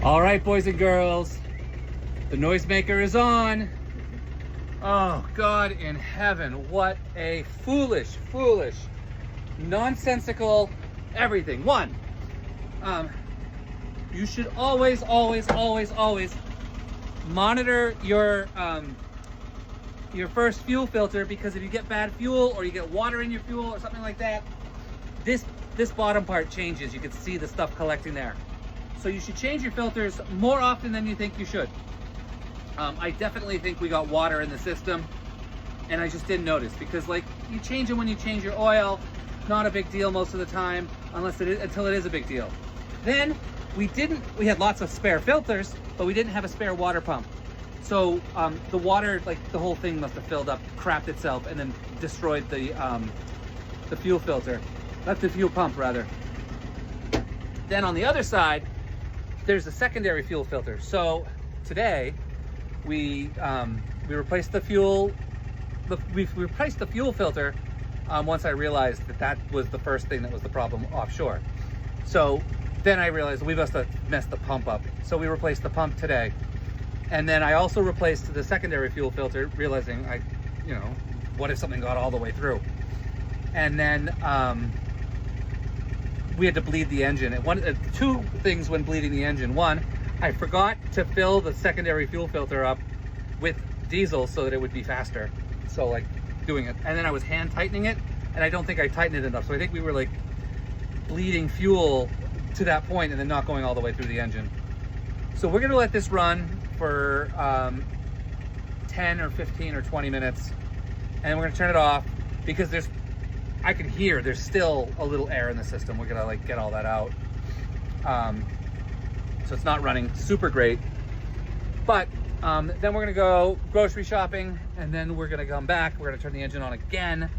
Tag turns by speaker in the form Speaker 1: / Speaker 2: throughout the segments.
Speaker 1: All right, boys and girls, the noisemaker is on. Oh, God in heaven, what a foolish, nonsensical everything. One, you should always monitor your first fuel filter, because if you get bad fuel or you get water in your fuel or something like that, this bottom part changes. You can see the stuff collecting there. So you should change your filters more often than you think you should. I definitely think we got water in the system, and I just didn't notice, because like, you change them when you change your oil, not a big deal most of the time, until it is a big deal. Then we had lots of spare filters, but we didn't have a spare water pump. So the water, like the whole thing must have filled up, crapped itself, and then destroyed the fuel filter. That's the fuel pump, rather. Then on the other side, there's a secondary fuel filter. So today we replaced the fuel. We replaced the fuel filter once I realized that was the first thing that was the problem offshore. So then I realized we must have messed the pump up. So we replaced the pump today. And then I also replaced the secondary fuel filter, realizing what if something got all the way through? And then we had to bleed the engine. And two things when bleeding the engine. One, I forgot to fill the secondary fuel filter up with diesel so that it would be faster. So like doing it. And then I was hand tightening it, and I don't think I tightened it enough. So I think we were like bleeding fuel to that point and then not going all the way through the engine. So we're gonna let this run for 10 or 15 or 20 minutes, and we're gonna turn it off, because I can hear there's still a little air in the system. We're gonna like get all that out. So it's not running super great, but then we're gonna go grocery shopping, and then we're gonna come back. We're gonna turn the engine on again,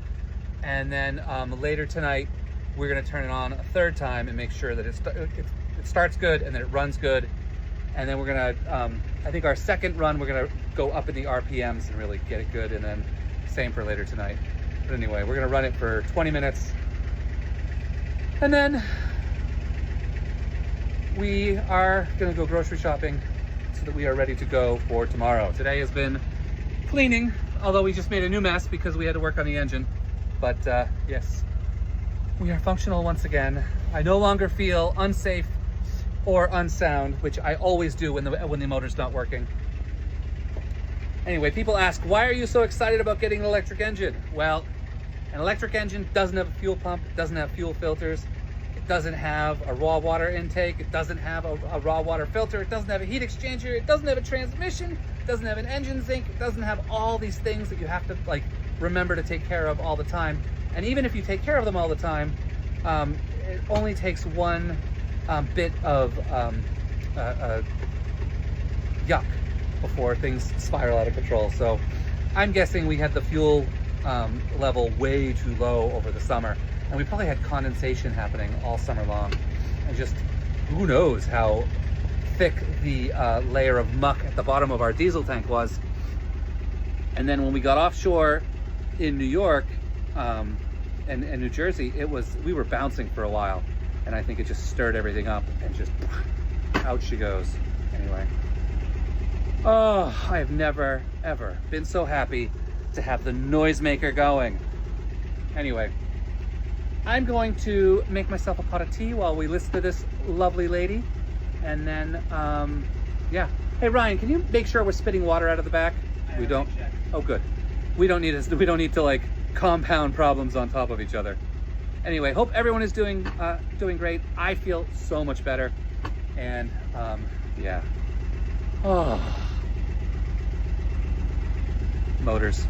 Speaker 1: and then later tonight we're gonna turn it on a third time and make sure that it starts good and that it runs good. And then we're gonna, I think our second run, we're gonna go up in the RPMs and really get it good, and then same for later tonight. But anyway, we're gonna run it for 20 minutes, and then we are gonna go grocery shopping so that we are ready to go for tomorrow. Today has been cleaning, although we just made a new mess because we had to work on the engine. But yes, we are functional once again. I no longer feel unsafe or unsound, which I always do when the motor's not working. Anyway, people ask, why are you so excited about getting an electric engine? Well, an electric engine doesn't have a fuel pump, it doesn't have fuel filters, it doesn't have a raw water intake, it doesn't have a raw water filter, it doesn't have a heat exchanger, it doesn't have a transmission, it doesn't have an engine zinc, it doesn't have all these things that you have to like remember to take care of all the time. And even if you take care of them all the time, it only takes one bit of yuck before things spiral out of control. So I'm guessing we had the fuel level way too low over the summer, and we probably had condensation happening all summer long, and just who knows how thick the layer of muck at the bottom of our diesel tank was. And then when we got offshore in New York and New Jersey, we were bouncing for a while. And I think it just stirred everything up, and just out she goes. Anyway, oh, I have never ever been so happy to have the noisemaker going. Anyway, I'm going to make myself a pot of tea while we listen to this lovely lady, and then yeah. Hey Ryan, can you make sure we're spitting water out of the back? We don't. Oh, good. We don't need to like compound problems on top of each other. Anyway, hope everyone is doing great. I feel so much better, and yeah. Oh, motors.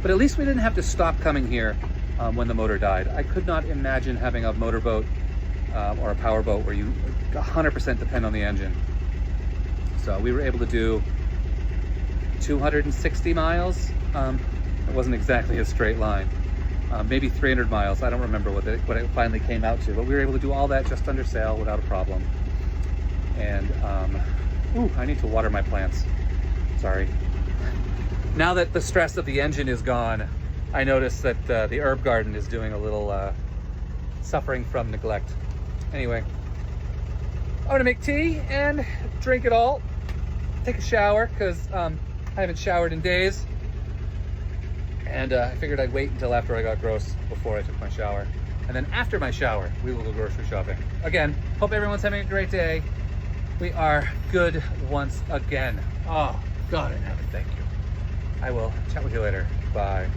Speaker 1: But at least we didn't have to stop coming here when the motor died. I could not imagine having a motorboat or a powerboat where you 100% depend on the engine. So we were able to do 260 miles. It wasn't exactly a straight line. Maybe 300 miles. I don't remember what it finally came out to, but we were able to do all that just under sail without a problem. And ooh, I need to water my plants. Sorry. Now that the stress of the engine is gone, I noticed that the herb garden is doing a little suffering from neglect. Anyway, I'm gonna make tea and drink it all. Take a shower, because I haven't showered in days. And I figured I'd wait until after I got gross before I took my shower. And then after my shower, we will go grocery shopping. Again, hope everyone's having a great day. We are good once again. Oh, God in heaven, thank you. I will chat with you later. Bye.